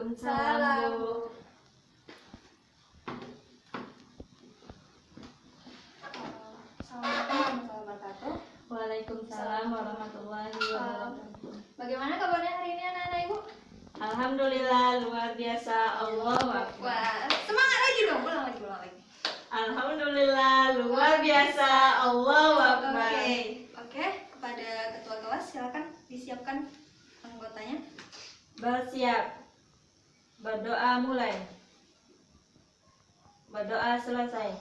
Waalaikumsalam, Bu. Assalamualaikum warahmatullahi wabarakatuh. Waalaikumsalam warahmatullahi wabarakatuh. Bagaimana kabarnya hari ini anak-anak Ibu? Alhamdulillah, luar biasa. Allahu Akbar. Wah, semangat lagi dong, ulang lagi. Alhamdulillah, luar biasa. Allahu Akbar. Oke, kepada ketua kelas silakan disiapkan anggotanya. Bersiap. Berdoa mulai. Berdoa selesai.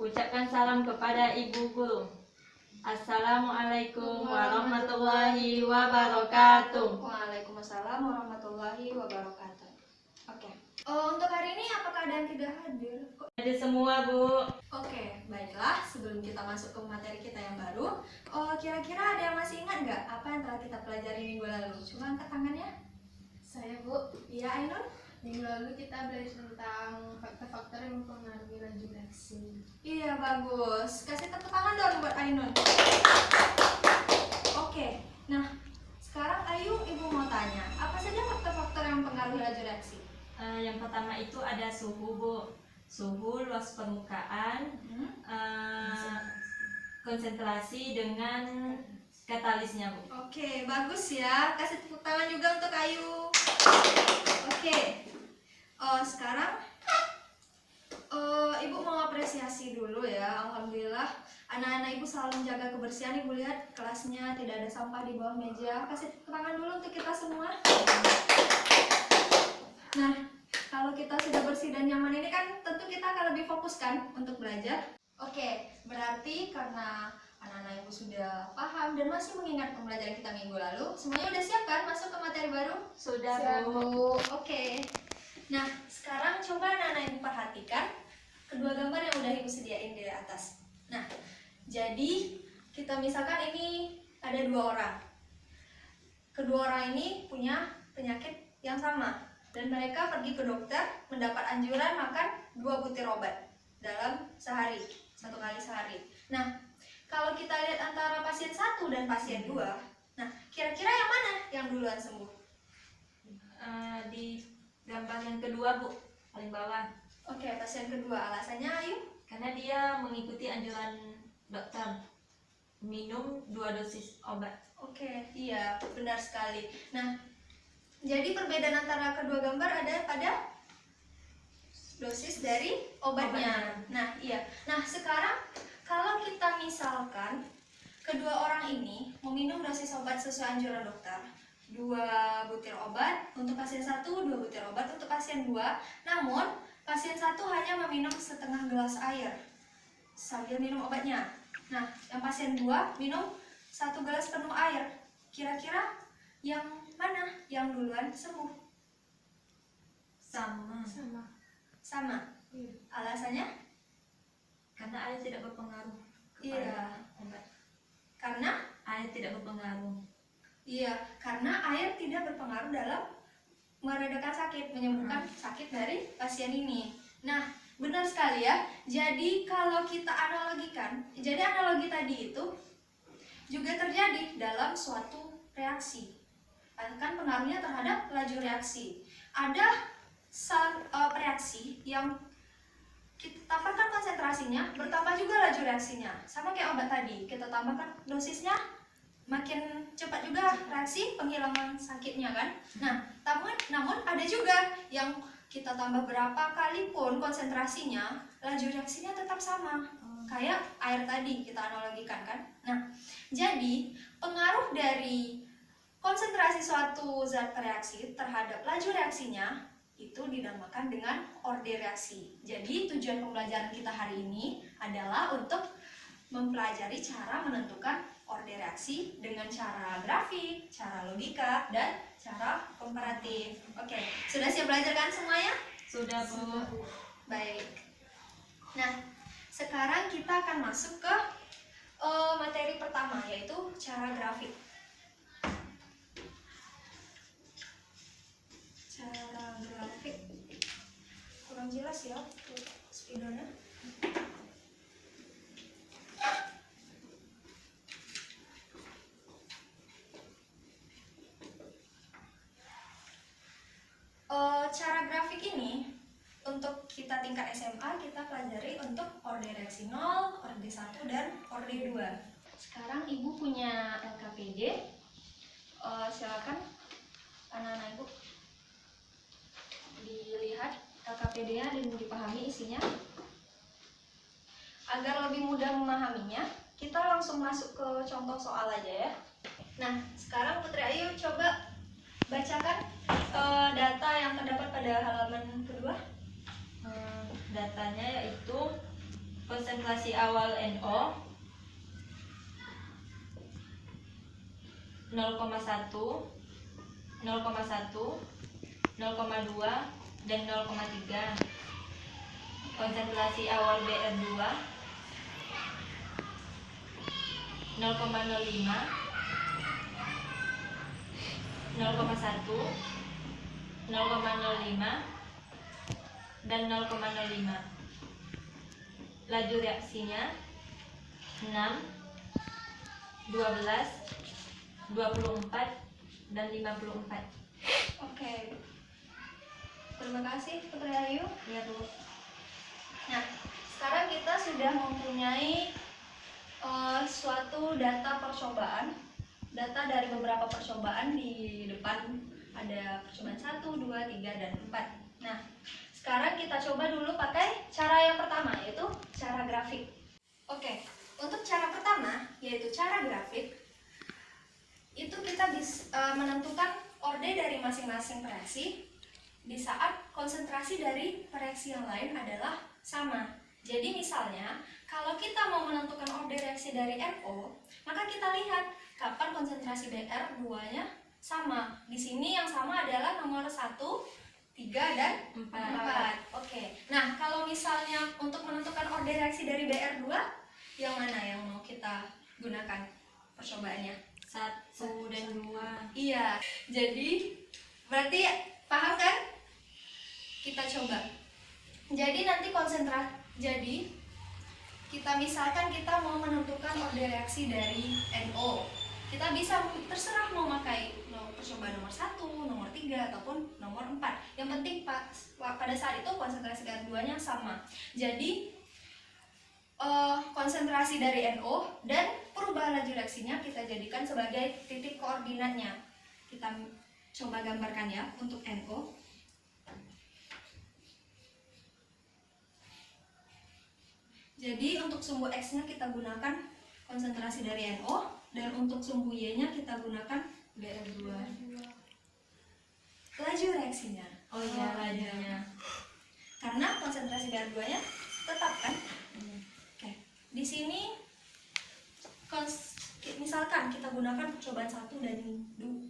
Ucapkan salam kepada ibu guru. Assalamualaikum warahmatullahi wabarakatuh. Waalaikumsalam warahmatullahi wabarakatuh. Oke. Untuk hari ini apakah ada yang tidak hadir? Hadir semua, Bu. Oke, baiklah. Sebelum kita masuk ke materi kita yang baru, kira-kira ada yang masih ingat nggak apa yang telah kita pelajari minggu lalu? Coba angkat tangannya. Saya, Bu. Iya, Ainun. Minggu lalu kita belajar tentang faktor-faktor yang mempengaruhi laju reaksi. Iya, bagus. Kasih tepuk tangan dong buat Ainun. Oke, nah sekarang Ayu, Ibu mau tanya, apa saja faktor-faktor yang mempengaruhi laju reaksi? Yang pertama itu ada suhu, Bu. Suhu, luas permukaan, konsentrasi dengan katalisnya, Bu. Oke, bagus ya. Kasih tepuk tangan juga untuk Ayu. Oke, sekarang Ibu mau apresiasi dulu ya. Alhamdulillah, anak-anak Ibu selalu menjaga kebersihan. Ibu lihat kelasnya tidak ada sampah di bawah meja. Kasih tepuk tangan dulu untuk kita semua. Nah, kalau kita sudah bersih dan nyaman ini kan tentu kita akan lebih fokus kan untuk belajar. Oke, berarti karena anak-anak Ibu sudah paham dan masih mengingat pembelajaran kita minggu lalu, semuanya udah siap kan masuk ke materi baru? Sudah, Siap, Bu. Oke. Nah, sekarang coba anak-anak Ibu perhatikan kedua gambar yang udah Ibu sediain di atas. Nah, jadi kita misalkan ini ada dua orang. Kedua orang ini punya penyakit yang sama dan mereka pergi ke dokter mendapat anjuran makan 2 butir obat dalam sehari, 1 kali sehari. Nah, kalau kita lihat antara pasien 1 dan pasien 2, nah kira-kira yang mana yang duluan sembuh? Di gambar yang kedua, Bu, paling bawah. Oke, pasien kedua. Alasannya, Ayu? Karena dia mengikuti anjuran dokter minum 2 dosis obat. Oke, iya, benar sekali. Nah, jadi perbedaan antara kedua gambar ada pada dosis dari obatnya. Nah, iya. Nah, sekarang kalau kita misalkan kedua orang ini meminum dosis obat sesuai anjuran dokter, 2 butir obat untuk pasien 1, 2 butir obat untuk pasien 2. Namun, pasien 1 hanya meminum setengah gelas air sambil minum obatnya. Nah, yang pasien 2 minum 1 gelas penuh air. Kira-kira yang mana yang duluan sembuh? Sama. Sama. Iya. Alasannya? Karena air tidak berpengaruh kepada Iya. obat. Karena? Air tidak berpengaruh. Iya, karena air tidak berpengaruh dalam meredakan sakit, menyembuhkan sakit dari pasien ini. Nah, benar sekali ya. Jadi kalau kita analogikan, jadi analogi tadi itu juga terjadi dalam suatu reaksi. Kan pengaruhnya terhadap laju reaksi. Ada reaksi yang kita tambahkan konsentrasinya, bertambah juga laju reaksinya. Sama kayak obat tadi, kita tambahkan dosisnya, makin cepat juga reaksi penghilangan sakitnya kan. Nah, namun ada juga yang kita tambah berapa kali pun konsentrasinya, laju reaksinya tetap sama. Kayak air tadi kita analogikan kan. Nah, jadi pengaruh dari konsentrasi suatu zat reaksi terhadap laju reaksinya itu dinamakan dengan orde reaksi. Jadi tujuan pembelajaran kita hari ini adalah untuk mempelajari cara menentukan orde reaksi dengan cara grafik, cara logika, dan cara komparatif. Oke, sudah siap belajar kan semuanya? Sudah, Bu. Baik. Nah, sekarang kita akan masuk ke materi pertama, yaitu cara grafik. Cara grafik kurang jelas ya spidolnya. Cara grafik ini untuk kita tingkat SMA kita pelajari untuk orde reaksi 0, orde 1, dan orde 2. Sekarang Ibu punya LKPD. Silakan anak-anak Ibu dilihat LKPD-nya dan dipahami isinya. Agar lebih mudah memahaminya, kita langsung masuk ke contoh soal aja ya. Nah, sekarang Putri Ayu coba bacakan data yang terdapat pada halaman kedua. Datanya yaitu konsentrasi awal NO 0,1, 0,1, 0,2, dan 0,3. Konsentrasi awal BR2 0,05, 0,1, 0,05, dan 0,05. Laju reaksinya 6, 12, 24, dan 54. Oke. Terima kasih Putri Ayu. Ya, Bu. Nah, sekarang kita sudah mempunyai suatu data percobaan. Data dari beberapa percobaan di depan ada percobaan 1, 2, 3, dan 4. Nah, sekarang kita coba dulu pakai cara yang pertama, yaitu cara grafik. Oke, untuk cara pertama, yaitu cara grafik, itu kita bisa menentukan orde dari masing-masing reaksi di saat konsentrasi dari reaksi yang lain adalah sama. Jadi misalnya, kalau kita mau menentukan orde reaksi dari NO, maka kita lihat kapan konsentrasi BR2-nya sama. Di sini yang sama adalah nomor 1, 3, dan 4. Oke. Nah, kalau misalnya untuk menentukan orde reaksi dari BR2, yang mana yang mau kita gunakan percobaannya? 1 dan 2. Iya. Jadi, berarti paham kan? Kita coba. Jadi nanti jadi kita misalkan kita mau menentukan orde reaksi dari NO. Kita bisa terserah mau pakai percobaan nomor 1, nomor 3, ataupun nomor 4. Yang penting pada saat itu konsentrasi BR2-nya sama. Jadi konsentrasi dari NO dan perubahan laju reaksinya kita jadikan sebagai titik koordinatnya. Kita coba gambarkan ya untuk NO. Jadi untuk sumbu X-nya kita gunakan konsentrasi dari NO, dan untuk sumbu Y-nya kita gunakan BR2. Laju reaksinya. Oh iya, lajunya. Karena konsentrasi BR2-nya tetap kan? Oke. Di sini misalkan kita gunakan percobaan 1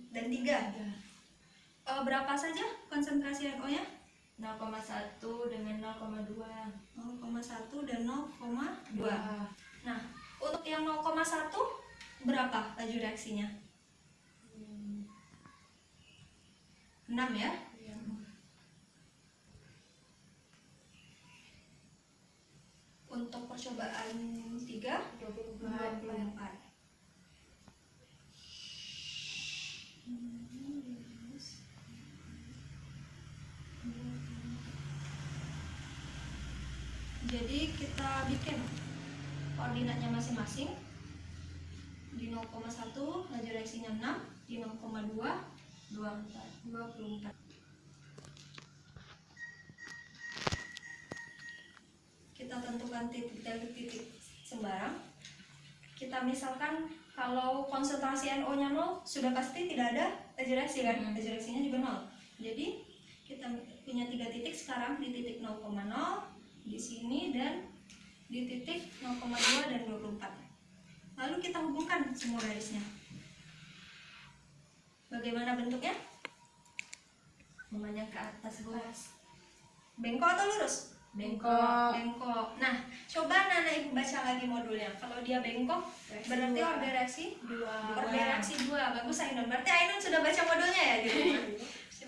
dan 3. Berapa saja konsentrasi NO-nya? 0,1 dengan 0,2. 0,1 dan 0,2. Nah, untuk yang 0,1 berapa laju reaksinya? 6 ya? Untuk percobaan 3, 24. Jadi kita bikin koordinatnya masing-masing. Di 0,1 laju reaksinya 6, di 0,2 24. Kita tentukan titik-titik sembarang. Kita misalkan kalau konsentrasi NO-nya 0, sudah pasti tidak ada laju reaksi kan? Laju reaksinya juga 0. Jadi kita punya 3 titik sekarang, di titik 0,0, di sini, dan di titik 0,2 dan 24. Lalu kita hubungkan semua garisnya. Bagaimana bentuknya? Memanjang ke atas, Bu. Bengkok atau lurus? Bengkok. Bengkok. Nah, coba Nana Ibu baca lagi modulnya. Kalau dia bengkok, berarti orde reaksi 2. Orde reaksi 2. Bagus Ainun. Berarti Ainun sudah baca modulnya ya di rumah?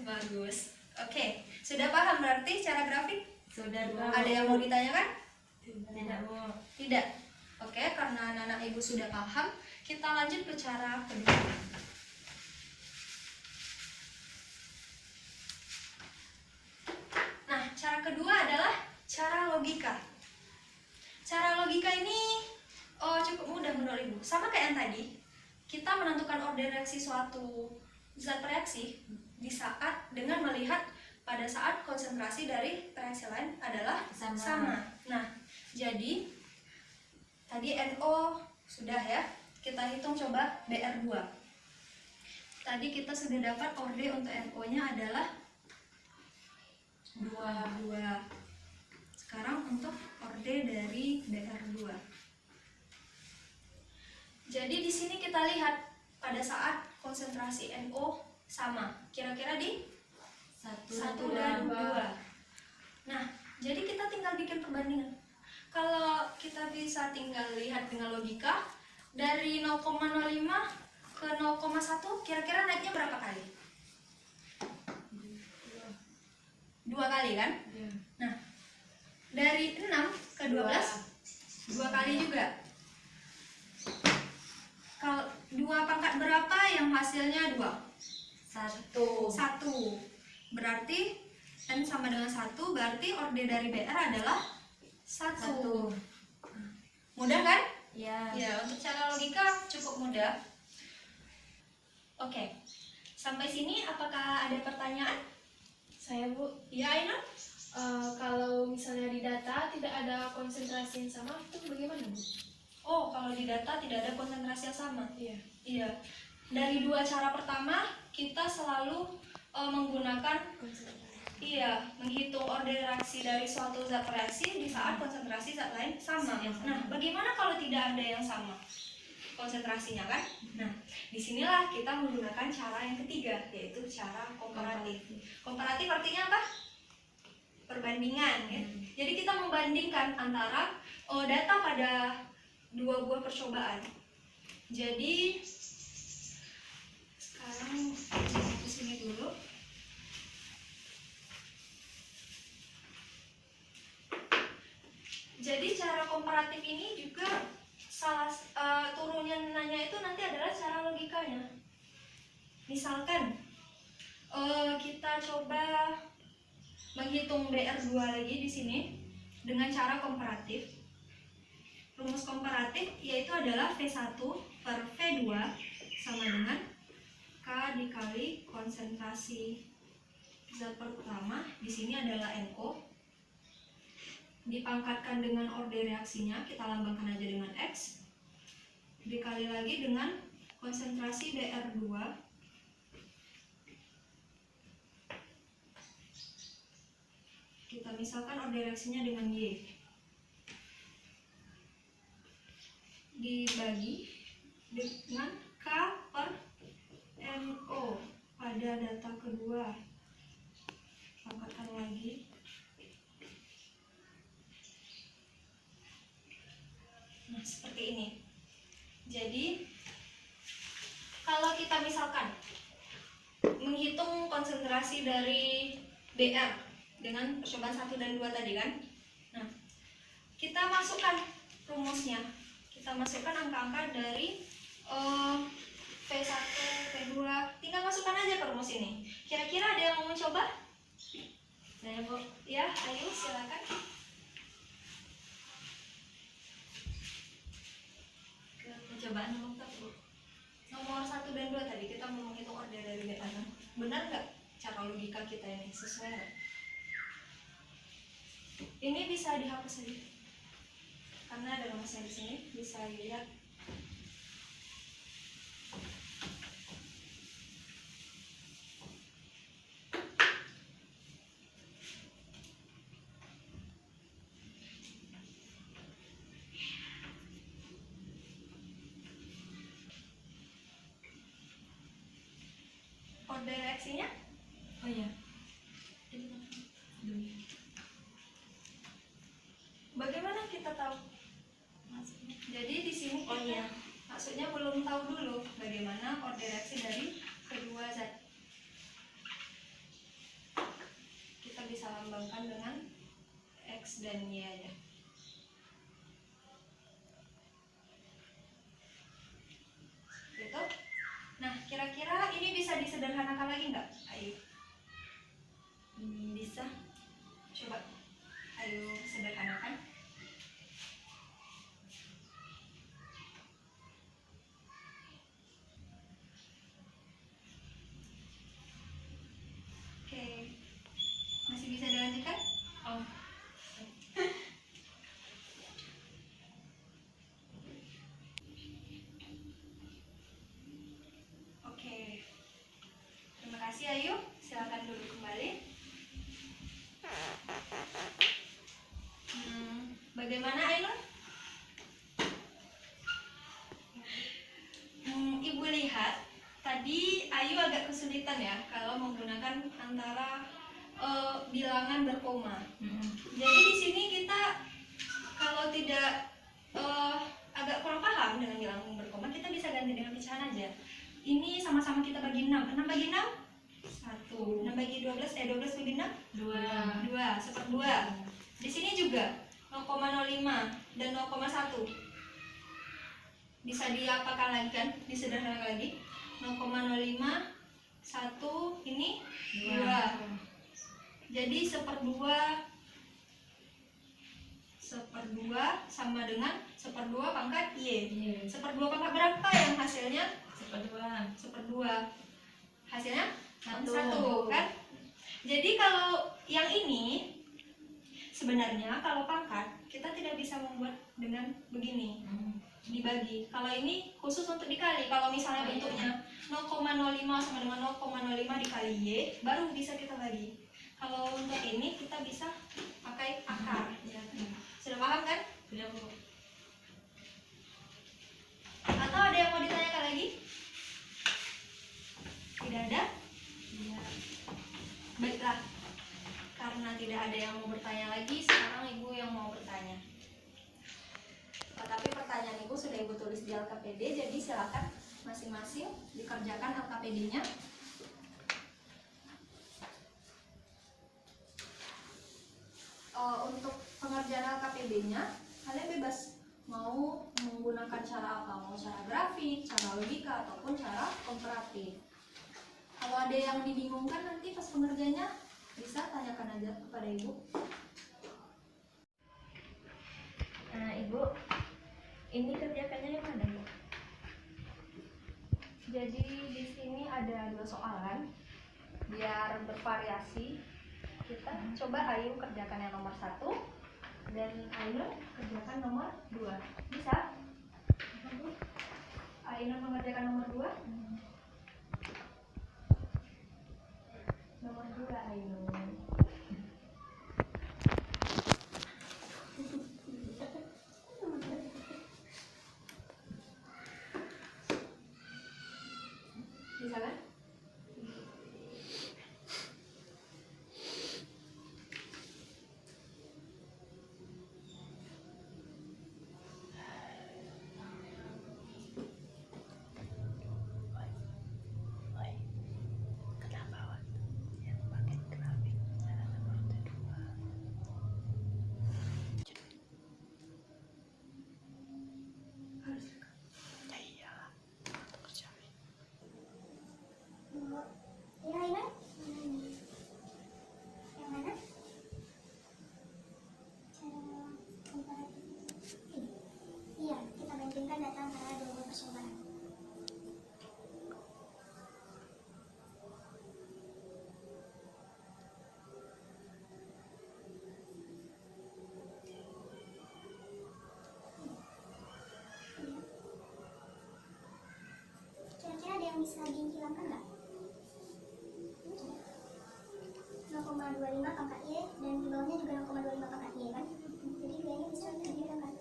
Bagus. Oke, sudah paham berarti cara grafik? Sudah, Bu. Ada yang mau ditanyakan? Tidak, Bu. Tidak. Oke, karena anak-anak Ibu sudah paham, kita lanjut ke cara kedua. Sama kayak yang tadi, kita menentukan order reaksi suatu zat reaksi di saat dengan melihat pada saat konsentrasi dari reaksi lain adalah sama. Nah, jadi tadi NO sudah ya. Kita hitung coba BR2. Tadi kita sudah dapat orde untuk NO-nya adalah 2. Sekarang untuk orde dari BR2. Jadi di sini kita lihat pada saat konsentrasi NO sama, kira-kira di 1 dan 2. Nah, jadi kita tinggal bikin perbandingan. Kalau kita bisa tinggal lihat dengan logika, dari 0,05 ke 0,1 kira-kira naiknya berapa kali? 2 kali kan? Nah, dari 6 ke 12 2 kali juga. Kalau 2 pangkat berapa yang hasilnya 2? 1. Berarti N sama dengan 1, berarti orde dari BR adalah 1. Mudah kan? Ya. Ya, untuk cara logika cukup mudah. Oke, sampai sini apakah ada pertanyaan? Saya Bu, Ya, Ainun? kalau misalnya di data tidak ada konsentrasi yang sama, itu bagaimana Bu? Oh, kalau di data tidak ada konsentrasi yang sama. Iya. Iya. Dari 2 cara pertama, kita selalu menggunakan menghitung order reaksi dari suatu zat reaksi di saat konsentrasi zat lain sama. Nah, bagaimana kalau tidak ada yang sama konsentrasinya kan? Nah, disinilah kita menggunakan cara yang ketiga, yaitu cara komparatif. Komparatif artinya apa? Perbandingan ya. Jadi kita membandingkan antara data pada 2 buah percobaan. Jadi sekarang ke sini dulu. Jadi cara komparatif ini juga turunannya itu nanti adalah cara logikanya. Misalkan kita coba menghitung BR2 lagi di sini dengan cara komparatif. Rumus komparatif yaitu adalah V1 per V2 sama dengan K dikali konsentrasi zat pertama, di sini adalah NO, dipangkatkan dengan orde reaksinya, kita lambangkan aja dengan X, dikali lagi dengan konsentrasi BR2 kita misalkan orde reaksinya dengan Y, dibagi dengan K per NO pada data kedua, pangkatkan lagi. Nah, seperti ini. Jadi kalau kita misalkan menghitung konsentrasi dari BR dengan percobaan 1 dan 2 tadi kan. Nah, kita masukkan rumusnya. Kita masukkan angka-angka dari V1, V2. Tinggal masukkan aja ke rumus ini. Kira-kira ada yang mau mencoba? Saya Bu. Ya, ayo silakan. Percobaan nomor berapa Bu? Nomor 1 dan 2 tadi kita mau menghitung order dari BR. Benar nggak cara logika kita ini? Sesuai nggak? Ini bisa dihapus saja. Karena ada rumusnya di sini, bisa dilihat. Order reaksinya? Oh iya. Bagaimana kita tahu? Jadi di sini Oh iya. maksudnya belum tahu dulu bagaimana order reaksi dari kedua zat. Kita bisa lambangkan dengan X dan Y aja. Gitu. Nah, kira-kira ini bisa disederhanakan lagi nggak? Ayo. Bisa. Coba. Ayo sederhanakan. kasih Ayu, silakan duduk kembali. Bagaimana Ainun? Ibu lihat tadi Ayu agak kesulitan ya kalau menggunakan antara bilangan berkoma. Jadi di sini kita kalau tidak agak kurang paham dengan bilangan berkoma, kita bisa ganti dengan pecahan aja. Ini sama-sama kita bagi 6. 6 bagi 6? 1. 6 bagi 12? 12 bagi 6? 2. 2. 1/2. Di sini juga 0,05 dan 0,1. Bisa diapakan lagi kan? Disederhanakan lagi. 0,05, 1, ini 2. Jadi 1/2 sama dengan 1/2 pangkat Y. 1/2 pangkat berapa yang hasilnya? 1/2. Hasilnya 1 kan? Jadi kalau yang ini sebenarnya kalau pangkat kita tidak bisa membuat dengan begini, dibagi. Kalau ini khusus untuk dikali. Kalau misalnya bentuknya 0,05 sama dengan 0,05 dikali Y, baru bisa kita bagi. Kalau untuk ini kita bisa pakai akar. Sudah paham kan? Sudah, Bu. Atau ada yang mau ditanyakan lagi? Tidak ada? Baiklah. Karena tidak ada yang mau bertanya lagi, sekarang Ibu yang mau bertanya. Tapi pertanyaan Ibu sudah Ibu tulis di LKPD, jadi silakan masing-masing dikerjakan LKPD-nya. Untuk pengerjaan LKPD-nya, kalian bebas mau menggunakan cara apa, mau cara grafik, cara logika, ataupun cara komparatif. Kalau ada yang dibingungkan nanti pas pengerjanya, bisa tanyakan aja kepada Ibu. Nah, Ibu, ini kerjakannya yang mana, Bu? Jadi di sini ada 2 soalan, biar bervariasi. Kita coba Ayu kerjakan yang nomor 1 dan Ainun kerjakan nomor 2. Bisa? Ainun mengerjakan nomor 2. Nomor 2 Ainun. Bisa kan? Iya, kita bandingkan data antara dua persoalan. Kira-kira ada yang bisa dihilangkan nggak? 0,25 pangkat Y dan di bawahnya juga 0,25 pangkat Y kan? Jadi dua-nya bisa dihilangkan.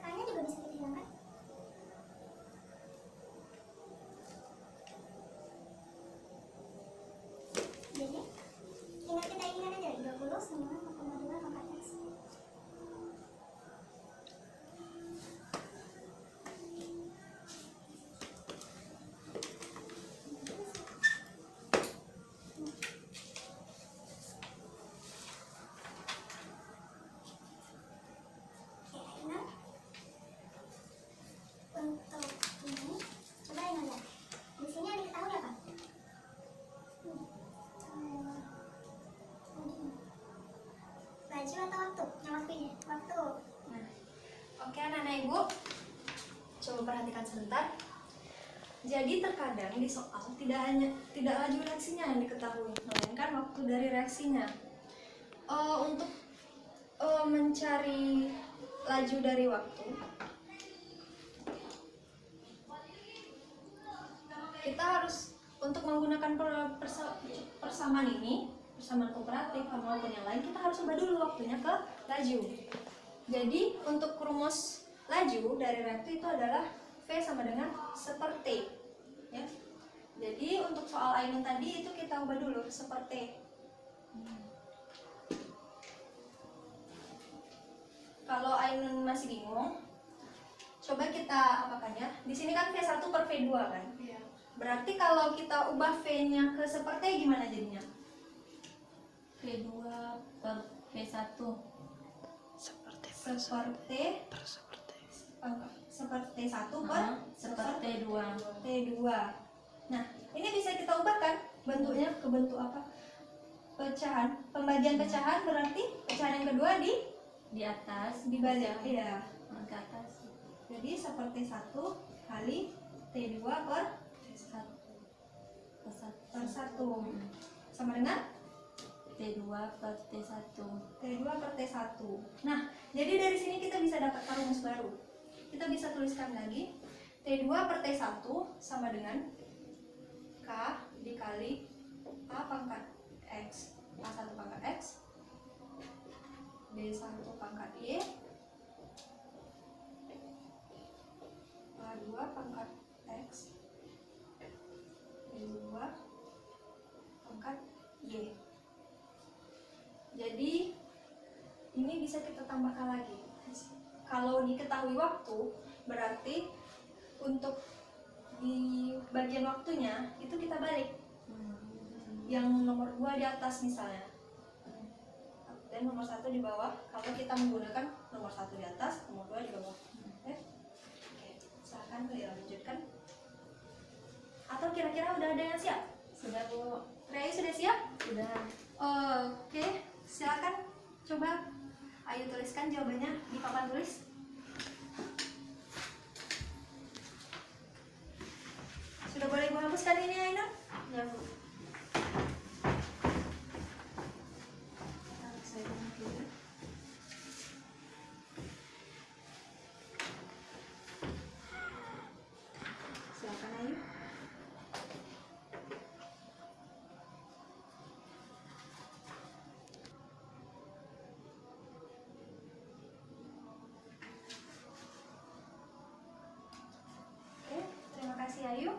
K-nya juga bisa kita hilangkan. Jadi tinggal kita ingat aja 20 sama 0,2 pangkat X. Untuk ini, coba yang lihat. Di sini ada diketahui apa? Laju atau waktu? Yang waktunya? Waktu. Nah, oke anak-anak Ibu, coba perhatikan sebentar. Jadi terkadang di soal tidak laju reaksinya yang diketahui, melainkan waktu dari reaksinya. Untuk mencari laju dari waktu, kita harus untuk menggunakan persamaan ini, persamaan komparatif maupun yang lain, kita harus ubah dulu waktunya ke laju. Jadi untuk rumus laju dari reaktif itu adalah V sama dengan seperti, ya. Jadi untuk soal Ainun tadi itu kita ubah dulu seperti. Kalau Ainun masih bingung, coba kita apakan ya. Di sini kan V1 per V2 kan. Iya. Berarti kalau kita ubah V-nya ke seperti gimana jadinya? V2 per V1. Seperti seperti 1 per Seperti 2. T2. Nah, ini bisa kita ubahkan bentuknya ke bentuk apa? Pecahan. Pembagian pecahan berarti pecahan yang kedua Di atas dibalik, ya. ke atas. Jadi seperti 1 kali T2 per 1 sama dengan T2 per T1. T2 per T1. Nah, jadi dari sini kita bisa dapatkan rumus baru. Kita bisa tuliskan lagi T2 per T1 sama dengan K dikali A pangkat X, A1 pangkat X, B1 pangkat Y, A2 pangkat X, B2 pangkat Y. Jadi ini bisa kita tambahkan lagi. Kalau diketahui waktu, berarti untuk di bagian waktunya itu kita balik. Yang nomor 2 di atas misalnya, dan nomor 1 di bawah. Kalau kita menggunakan nomor 1 di atas, nomor 2 di bawah. Oke, silakan dilanjutkan. Atau kira-kira udah ada yang siap? Sudah, Bu. Ray sudah siap? Sudah. Oke, silakan coba ayo tuliskan jawabannya di papan tulis. Sudah boleh ibu hapuskan ini, Ainun? Ya, Bu. Saya buang dulu. Silakan Ayu. Oke, terima kasih Ayu.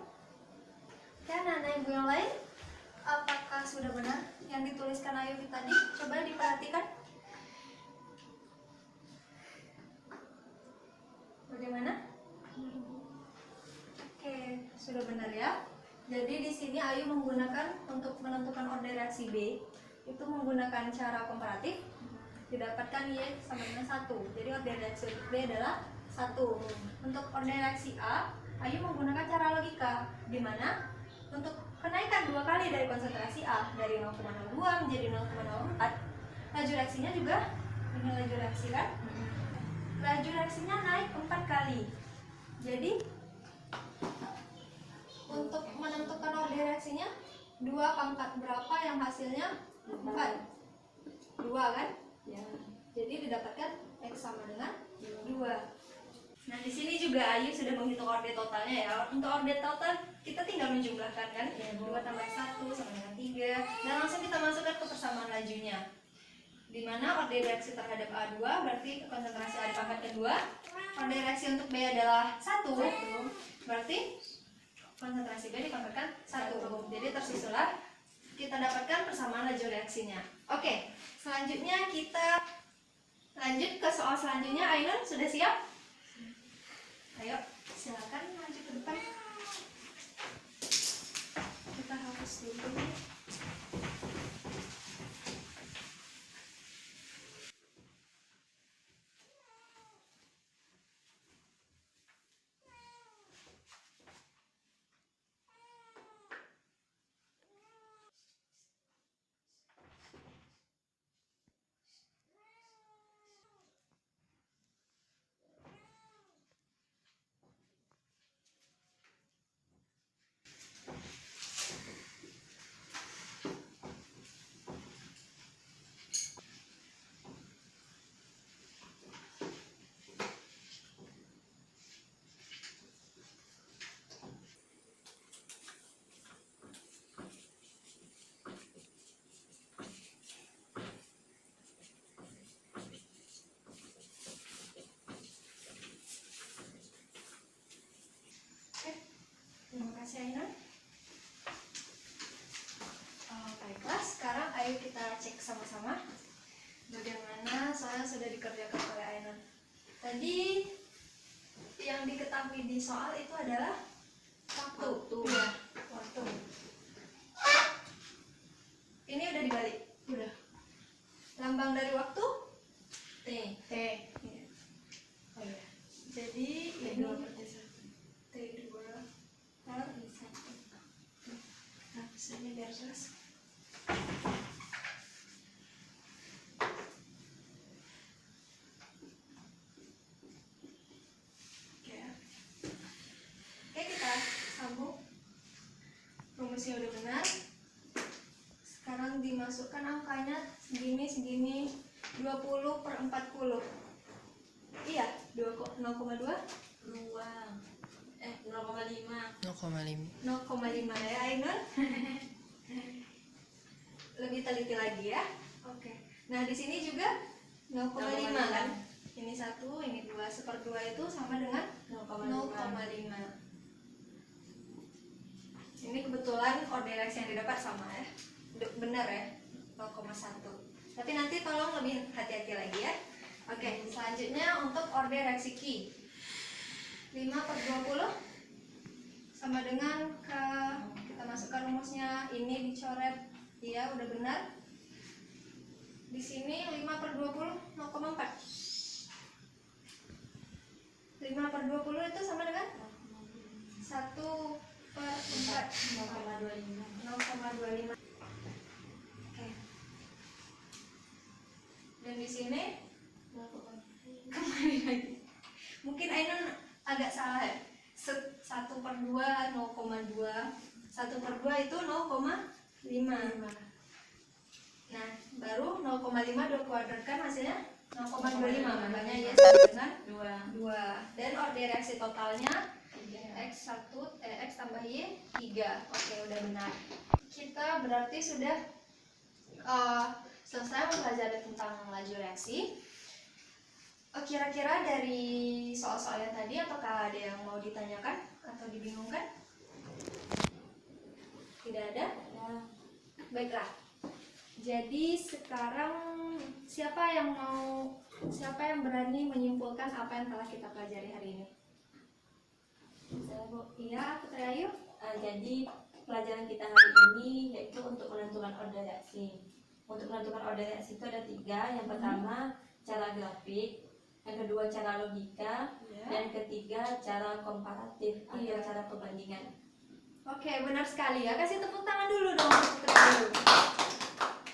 Dan anak ibu yang lain, apakah sudah benar yang dituliskan Ayu tadi? Coba diperhatikan. Bagaimana? Oke, sudah benar ya. Jadi di sini Ayu menggunakan untuk menentukan order reaksi B itu menggunakan cara komparatif, didapatkan Y sama dengan 1. Jadi order reaksi B adalah 1. Untuk order reaksi A, Ayu menggunakan cara logika, di mana untuk kenaikan 2 kali dari konsentrasi A dari 0,02 menjadi 0,04, laju reaksinya juga ini laju reaksi kan? Laju reaksinya naik 4 kali. Jadi untuk menentukan order reaksinya 2 pangkat berapa yang hasilnya 4? 2 kan? Ya. Jadi didapatkan X sama dengan 2. Nah, di sini juga Ayu sudah menghitung order totalnya ya. Untuk order total kita tinggal menjumlahkan kan? 2 tambah 1 sama dengan 3. Dan langsung kita masukkan ke persamaan lajunya. Di mana order reaksi terhadap A2 berarti konsentrasi A di pangkat kedua. Order reaksi untuk B adalah 1. Berarti konsentrasi B dipangkatkan 1. Jadi tersisulah kita dapatkan persamaan laju reaksinya. Oke, selanjutnya kita lanjut ke soal selanjutnya. Ainun sudah siap? Ayo, silakan lanjut ke depan. Kita hapus dulu. Terima kasih Ainun. Baiklah, sekarang ayo kita cek sama-sama bagaimana soal sudah dikerjakan oleh Ainun. Tadi yang diketahui di soal itu adalah waktu. Ya, waktu. Ini udah dibalik. Udah. Lambang dari waktu T. T. ya. Oh iya. Jadi T2 ini per T1. T2 per 1. Nah, pesannya biar jelas. Oke. Oke, kita sambung. Rumusnya udah benar. Sekarang dimasukkan angkanya segini 20 per 40. Iya, 0,2 2. 0,5. 0,5. 0,5 ya Ainun. Lebih teliti lagi ya. Oke. Nah, di sini juga 0,5 kan? Ini 1, ini 2. 1/2 itu sama dengan 0,5. Ini kebetulan ordereksi yang didapat sama ya. Benar ya, 0,1. Tapi nanti tolong lebih hati-hati lagi ya. Oke, selanjutnya untuk ordereksi Q. 5/20 sama dengan kita masukkan rumusnya, ini dicoret. Iya, udah benar. Di sini 5/20 0,4. 5/20 itu sama dengan 1/4. 0,25. Oke. Dan di sini kembali lagi. Mungkin Ainun agak salah ya. 1/2 0,2. 1/2 itu 0,5. Nah, baru 0,5 kuadratkan hasilnya 0,25. Makanya ya sama dengan 2. Dan ordereksi totalnya X1 X tambah Y 3. Oke, udah benar. Kita berarti sudah selesai mempelajari tentang laju reaksi. Kira-kira dari soal-soal yang tadi, apakah ada yang mau ditanyakan atau dibingungkan? Tidak ada? Baiklah. Jadi sekarang siapa yang berani menyimpulkan apa yang telah kita pelajari hari ini? Bisa, Bu. Iya, Putri Ayu. Jadi pelajaran kita hari ini yaitu untuk menentukan order reaksi. Untuk menentukan order reaksi itu ada 3. Yang pertama cara grafik, yang kedua cara logika, dan ketiga cara komparatif atau Iya. cara perbandingan. Oke, benar sekali ya. Kasih tepuk tangan dulu dong untuk Putri Ayu.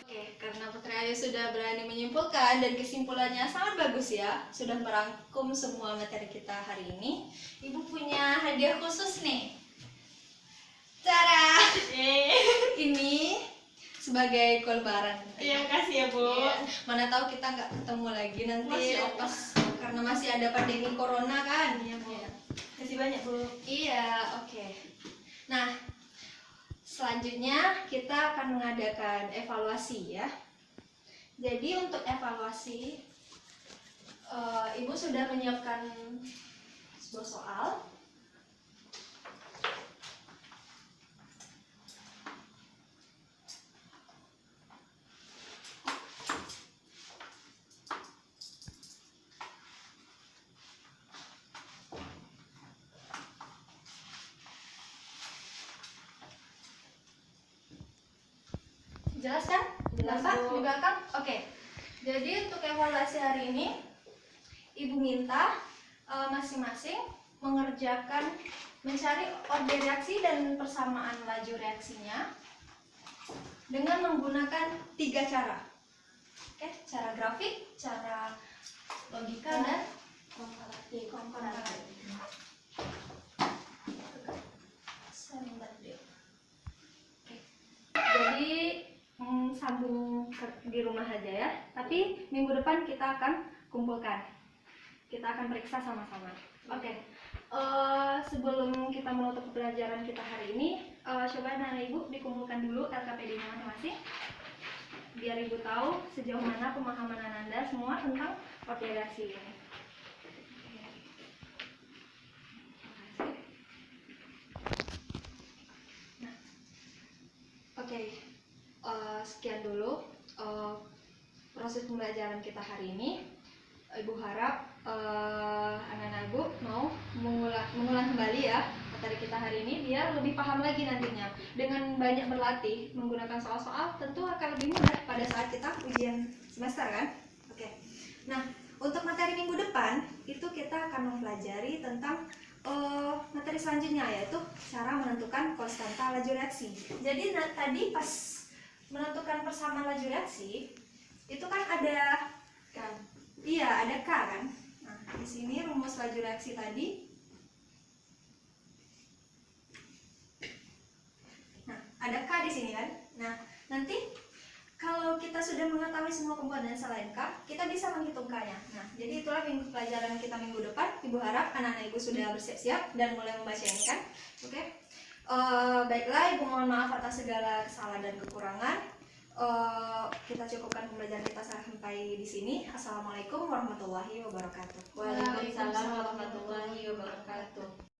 Oke, karena Putri Ayu sudah berani menyimpulkan dan kesimpulannya sangat bagus ya. Sudah merangkum semua materi kita hari ini. Ibu punya hadiah khusus nih. Tada! Ini sebagai kue lebaran. Terima kasih ya, Bu. Iya. Mana tahu kita nggak ketemu lagi nanti Masya Allah. pas karena masih ada pandemi corona kan. Iya, Bu. Kasih banyak, Bu. Iya, oke. Nah, selanjutnya kita akan mengadakan evaluasi ya. Jadi untuk evaluasi, Ibu sudah menyiapkan sebuah soal. Jelas kan? Jelas, Nampak Bu. di belakang? Oke. Jadi untuk evaluasi hari ini, Ibu minta masing-masing mengerjakan mencari order reaksi dan persamaan laju reaksinya dengan menggunakan 3 cara. Oke, cara grafik, cara logika, dan Komparatif. komparatif. Sebentar deh. Oke. Jadi sambung di rumah aja ya. Tapi minggu depan kita akan kumpulkan. Kita akan periksa sama-sama. Oke. Sebelum kita menutup pelajaran kita hari ini, coba anak ibu dikumpulkan dulu LKPD-nya masing-masing. Biar ibu tahu sejauh mana pemahaman Anda semua tentang orderasi ini. sekian dulu proses pembelajaran kita hari ini. Ibu harap anak-anak Ibu mau mengulang kembali ya materi kita hari ini biar lebih paham lagi nantinya. Dengan banyak berlatih menggunakan soal-soal tentu akan lebih mudah pada saat kita ujian semester kan. Oke. Nah, untuk materi minggu depan itu kita akan mempelajari tentang materi selanjutnya, yaitu cara menentukan konstanta laju reaksi. Jadi tadi pas menentukan persamaan laju reaksi itu kan ada ada K kan. Nah, di sini rumus laju reaksi tadi. Nah, ada K di sini kan. Nah, nanti kalau kita sudah mengetahui semua komponen selain K, kita bisa menghitung K-nya. Nah, jadi itulah pelajaran kita minggu depan. Ibu harap anak-anak Ibu sudah bersiap-siap dan mulai membaca ini kan. Oke. Baiklah, Ibu mohon maaf atas segala kesalahan dan kekurangan. Kita cukupkan pembelajaran kita sampai di sini. Assalamualaikum warahmatullahi wabarakatuh. Waalaikumsalam warahmatullahi wabarakatuh.